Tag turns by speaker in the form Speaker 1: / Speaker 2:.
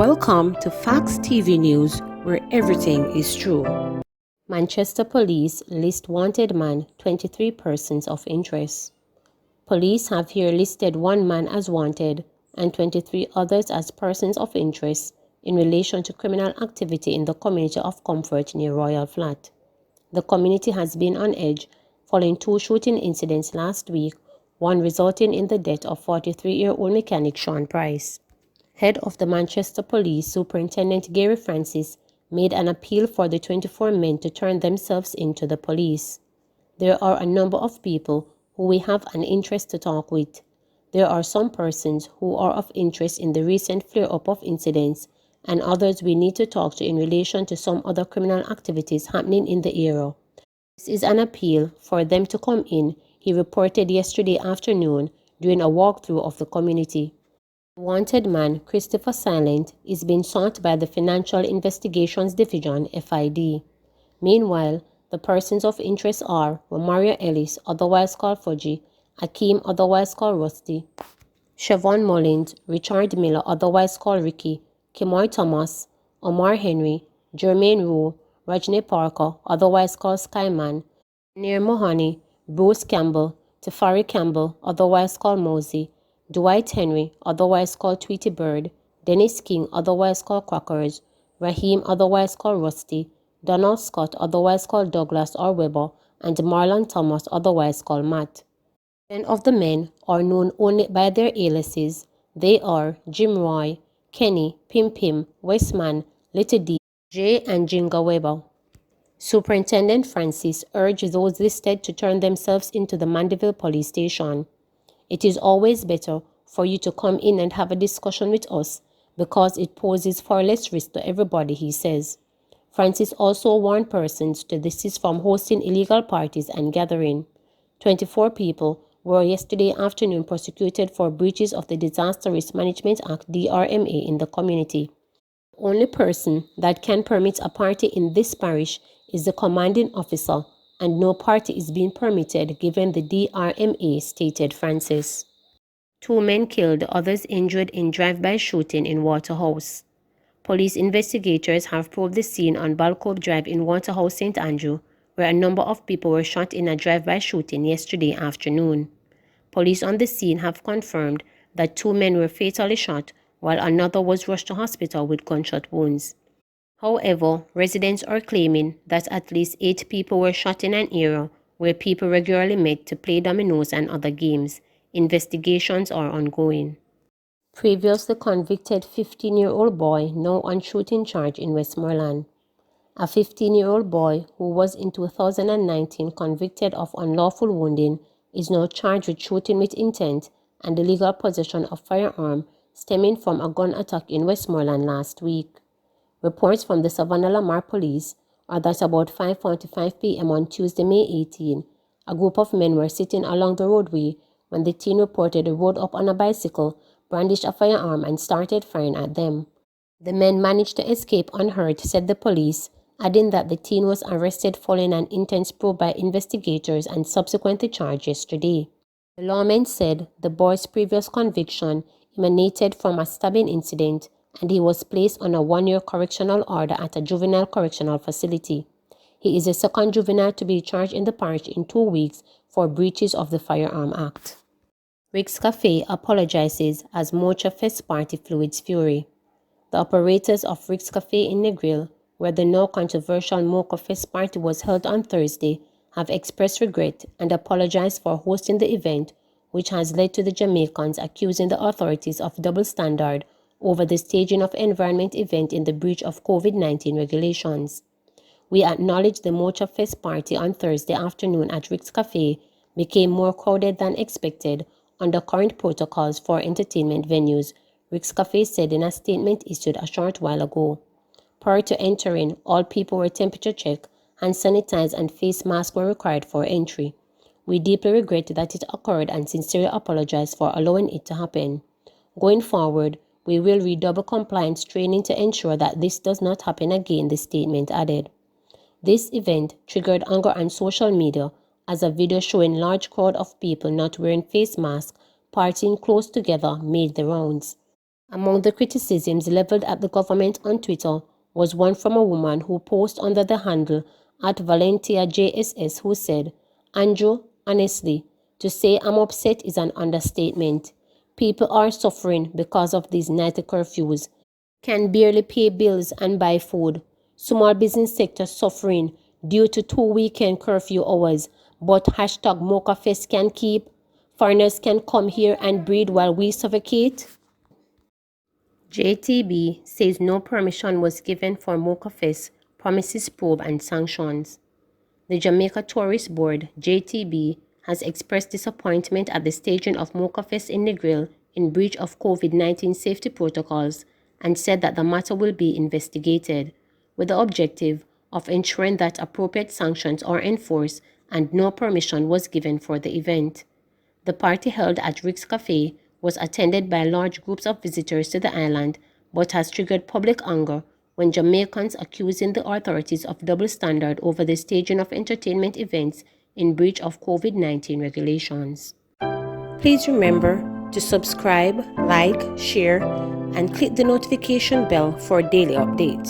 Speaker 1: Welcome to Facts TV News, where everything is true. Manchester Police list wanted man 23 persons of interest. Police have here listed one man as wanted and 23 others as persons of interest in relation to criminal activity in the community of Comfort near Royal Flat. The community has been on edge following two shooting incidents last week, one resulting in the death of 43-year-old mechanic Sean Price. Head of the Manchester Police, Superintendent Gary Francis, made an appeal for the 24 men to turn themselves in to the police. There are a number of people who we have an interest to talk with. There are some persons who are of interest in the recent flare-up of incidents, and others we need to talk to in relation to some other criminal activities happening in the area. This is an appeal for them to come in, he reported yesterday afternoon during a walkthrough of the community. The wanted man, Christopher Silent, is being sought by the Financial Investigations Division, FID. Meanwhile, the persons of interest are Romario Ellis, otherwise called Fuji, Akeem, otherwise called Rusty, Siobhan Mullins, Richard Miller, otherwise called Ricky, Kimoy Thomas, Omar Henry, Jermaine Rowe, Rajni Parker, otherwise called Skyman, Near Mohani, Bruce Campbell, Tafari Campbell, otherwise called Mosey, Dwight Henry, otherwise called Tweety Bird, Dennis King, otherwise called Crackers, Raheem, otherwise called Rusty, Donald Scott, otherwise called Douglas or Weber, and Marlon Thomas, otherwise called Matt. 10 of the men are known only by their aliases. They are Jim Roy, Kenny, Pim Pim, Westman, Little D, Jay, and Jinga Weber. Superintendent Francis urged those listed to turn themselves into the Mandeville Police Station. It is always better for you to come in and have a discussion with us because it poses far less risk to everybody, he says. Francis also warned persons to desist from hosting illegal parties and gathering. 24 people were yesterday afternoon prosecuted for breaches of the Disaster Risk Management Act (DRMA) in the community. The only person that can permit a party in this parish is the commanding officer, and no party is being permitted given the DRMA, stated Francis. 2 men killed, others injured in drive-by shooting in Waterhouse. Police investigators have probed the scene on Balcove Drive in Waterhouse, St. Andrew, where a number of people were shot in a drive-by shooting yesterday afternoon. Police on the scene have confirmed that 2 men were fatally shot, while another was rushed to hospital with gunshot wounds. However, residents are claiming that at least 8 people were shot in an area where people regularly met to play dominoes and other games. Investigations are ongoing. Previously convicted 15-year-old boy now on shooting charge in Westmoreland. A 15-year-old boy who was in 2019 convicted of unlawful wounding is now charged with shooting with intent and illegal possession of firearm stemming from a gun attack in Westmoreland last week. Reports from the Savannah Lamar Police are that about 5:45 p.m. on Tuesday, May 18, a group of men were sitting along the roadway when the teen reportedly rode up on a bicycle, brandished a firearm, and started firing at them. The men managed to escape unhurt, said the police, adding that the teen was arrested following an intense probe by investigators and subsequently charged yesterday. The lawmen said the boy's previous conviction emanated from a stabbing incident, and he was placed on a 1-year correctional order at a juvenile correctional facility. He is the second juvenile to be charged in the parish in 2 weeks for breaches of the Firearm Act. Rick's Cafe apologizes as Mocha Fest party flew its fury. The operators of Rick's Cafe in Negril, where the now controversial Mocha Fest party was held on Thursday, have expressed regret and apologized for hosting the event, which has led to the Jamaicans accusing the authorities of double standard over the staging of environment event in the breach of COVID-19 regulations. We acknowledge the Mocha Fest party on Thursday afternoon at Rick's Cafe became more crowded than expected under current protocols for entertainment venues, Rick's Cafe said in a statement issued a short while ago. Prior to entering, all people were temperature checked, hand sanitized, and face masks were required for entry. We deeply regret that it occurred and sincerely apologize for allowing it to happen. Going forward, we will redouble compliance training to ensure that this does not happen again, the statement added. This event triggered anger on social media as a video showing large crowd of people not wearing face masks partying close together made the rounds. Among the criticisms leveled at the government on Twitter was one from a woman who posted under the handle @ValentiaJSS who said, "Andrew, honestly, to say I'm upset is an understatement. People are suffering because of these night curfews, can barely pay bills and buy food. Small business sector suffering due to 2 weekend curfew hours, but #MochaFest can keep. Foreigners can come here and breed while we suffocate." JTB says no permission was given for MochaFest, promises probe and sanctions. The Jamaica Tourist Board, JTB, has expressed disappointment at the staging of MochaFest in Negril in breach of COVID-19 safety protocols and said that the matter will be investigated, with the objective of ensuring that appropriate sanctions are enforced and no permission was given for the event. The party held at Rick's Cafe was attended by large groups of visitors to the island, but has triggered public anger when Jamaicans accusing the authorities of double standard over the staging of entertainment events in breach of COVID-19 regulations. Please remember to subscribe, like, share, and click the notification bell for daily updates.